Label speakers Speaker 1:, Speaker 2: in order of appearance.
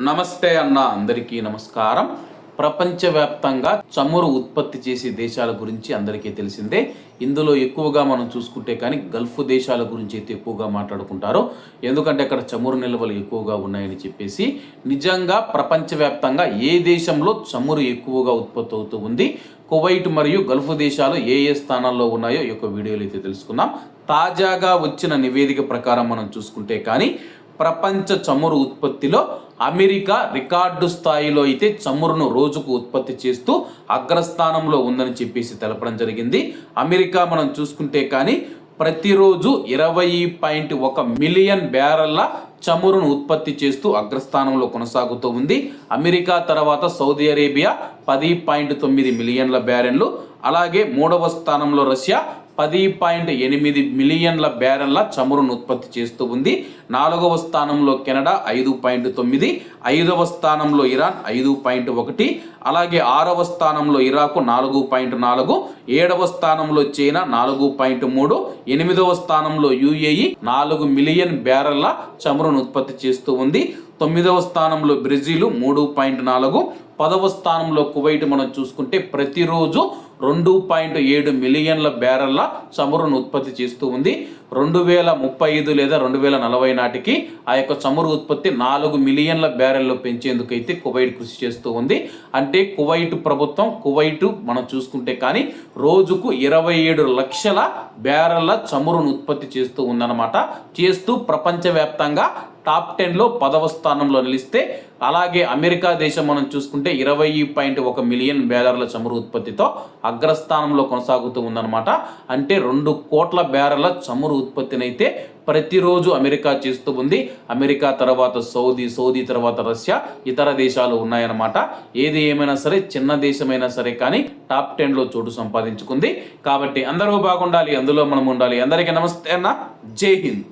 Speaker 1: నమస్తే అన్న, అందరికీ నమస్కారం. ప్రపంచవ్యాప్తంగా చమురు ఉత్పత్తి చేసే దేశాల గురించి అందరికీ తెలిసిందే. ఇందులో ఎక్కువగా మనం చూసుకుంటే కానీ గల్ఫ్ దేశాల గురించి అయితే ఎక్కువగా మాట్లాడుకుంటారు. ఎందుకంటే అక్కడ చమురు నిల్వలు ఎక్కువగా ఉన్నాయని చెప్పేసి. నిజంగా ప్రపంచవ్యాప్తంగా ఏ దేశంలో చమురు ఎక్కువగా ఉత్పత్తి అవుతూ ఉంది, కువైట్ మరియు గల్ఫ్ దేశాలు ఏ ఏ స్థానాల్లో ఉన్నాయో ఈ యొక్క వీడియోలో అయితే తెలుసుకుందాం. తాజాగా వచ్చిన నివేదిక ప్రకారం మనం చూసుకుంటే కానీ ప్రపంచ చమురు ఉత్పత్తిలో అమెరికా రికార్డు స్థాయిలో అయితే చమురును రోజుకు ఉత్పత్తి చేస్తూ అగ్రస్థానంలో ఉందని చెప్పేసి తెలపడం జరిగింది. అమెరికా మనం చూసుకుంటే కానీ ప్రతిరోజు 20.1 మిలియన్ బ్యారెల్ల చమురును ఉత్పత్తి చేస్తూ అగ్రస్థానంలో కొనసాగుతూ ఉంది. అమెరికా తర్వాత సౌదీ అరేబియా 10.9 మిలియన్ల బ్యారెన్లు, అలాగే మూడవ స్థానంలో రష్యా 10.8 మిలియన్ల బ్యారెన్ల చమురును ఉత్పత్తి చేస్తూ ఉంది. నాలుగవ స్థానంలో కెనడా 5.9, ఐదవ స్థానంలో ఇరాన్ 5.1, అలాగే ఆరవ స్థానంలో ఇరాకు 4.4, ఏడవ స్థానంలో చైనా 4.3, ఎనిమిదవ స్థానంలో యుఏఈ 4 మిలియన్ బ్యారెల్ల చమురును ఉత్పత్తి చేస్తూ ఉంది. తొమ్మిదవ స్థానంలో బ్రెజిల్ 3.4, 10వ స్థానంలో కువైట్ మనం చూసుకుంటే ప్రతిరోజు 2.7 మిలియన్ల బ్యారెల్ల చమురును ఉత్పత్తి చేస్తూ ఉంది. 2035 లేదా 2040 నాటికి ఆ యొక్క చమురు ఉత్పత్తి 4 మిలియన్ల బ్యారెల్లో పెంచేందుకైతే కువైట్ కృషి చేస్తూ ఉంది. అంటే కువైట్ ప్రభుత్వం, కువైట్ మనం చూసుకుంటే కానీ రోజుకు 27 లక్షల బ్యారెల్ల చమురును ఉత్పత్తి చేస్తూ ఉందన్నమాట. చేస్తూ ప్రపంచవ్యాప్తంగా టాప్ 10లో 10వ స్థానంలో నిలిస్తే, అలాగే అమెరికా దేశం మనం చూసుకుంటే 20.1 మిలియన్ బ్యారెల్ల చమురు ఉత్పత్తితో అగ్రస్థానంలో కొనసాగుతూ ఉందన్నమాట. అంటే 2 కోట్ల బ్యారెల్ల చమురు ఉత్పత్తిని అయితే ప్రతిరోజు అమెరికా చేస్తూ ఉంది. అమెరికా తర్వాత సౌదీ తర్వాత రష్యా, ఇతర దేశాలు ఉన్నాయన్నమాట. ఏది ఏమైనా సరే చిన్న దేశమైనా సరే కానీ టాప్ 10లో చోటు సంపాదించుకుంది. కాబట్టి అందరూ బాగుండాలి, అందులో మనం ఉండాలి. అందరికీ నమస్తే అన్న, జై హింద్.